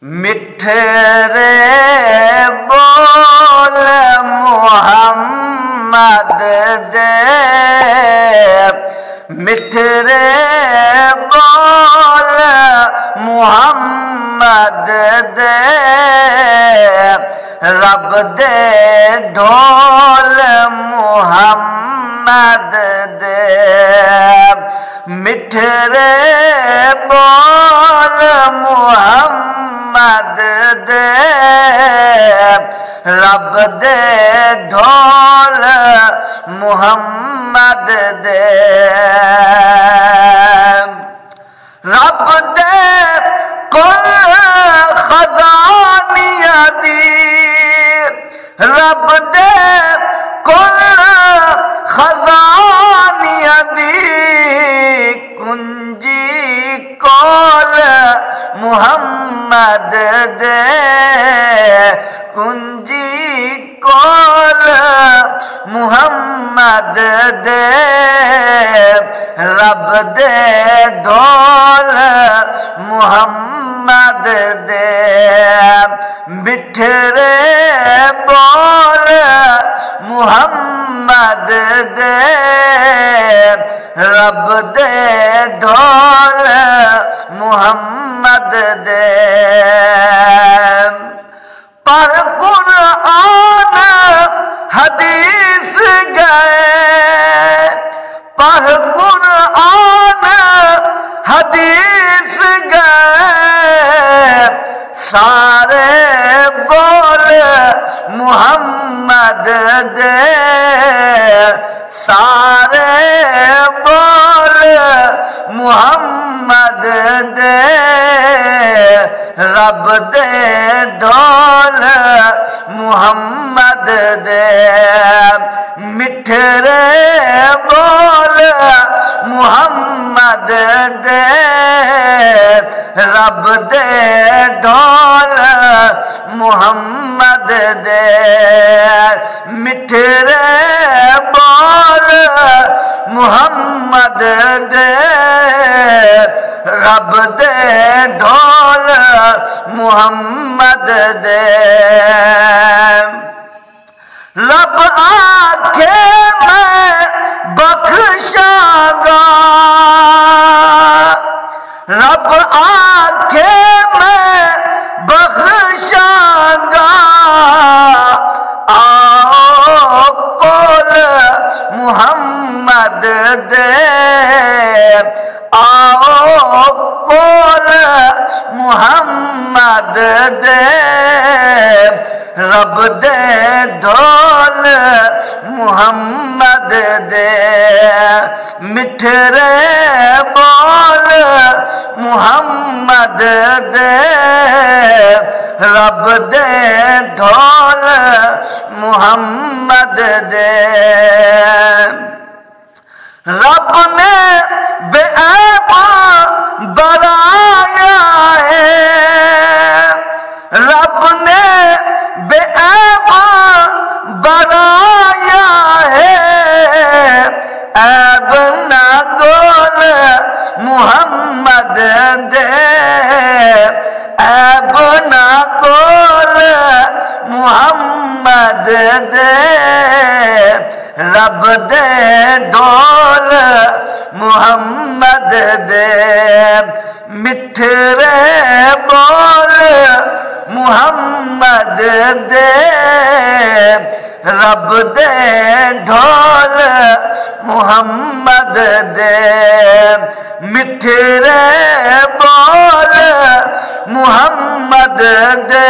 मिठरे बोल मुहम्मद दे, मिठरे बोल मुहम्मद दे, रब दे ढोल मुहम्मद दे। मिठरे बोल मुहम्मद दे, रब दे ढोल मुहम्मद दे। रब दे कुल खजानिया दी, रब दे कुल खजानिया दी, कुंजी कोल मुहम्मद दे, कुंजी कोल मुहम्मद दे, रब दे ढोल मुहम्मद दे। मिठरे बोल मुहम्मद दे, रब दे ढोल मुहम्मद दे। पर कुरान हदीस गए, पर कुरान हदीस गए, सारे बोल मुहम्मद दे, सारे बोल मुहम्मद दे, रब दे ढोल मुहम्मद दे। मिठरे बोल मुहम्मद दे, रब दे ढोल मुहम्मद दे। मिठरे बोल मुहम्मद दे, रब दे ढोल मुहम्मद दे। रब आखे मैं बख्शागा, रब आखे मैं बख्शागा, आओ कोल मुहम्मद दे, आओ कोल मुहम्मद दे, रब दे ढोल मुहम्मद दे। मिठरे बोल मुहम्मद दे, रब दे ढोल मुहम्मद दे। रब ने बेऐब बनाया है, रब ने बेऐब बनाया है, ऐब ना गोल मुहम्मद दे, ऐब ना गोल मुहम्मद दे, रब दे ढोल मुहम्मद दे। मिठरे बोल मुहम्मद दे, रब दे ढोल मुहम्मद दे। मिठरे बोल मुहम्मद दे,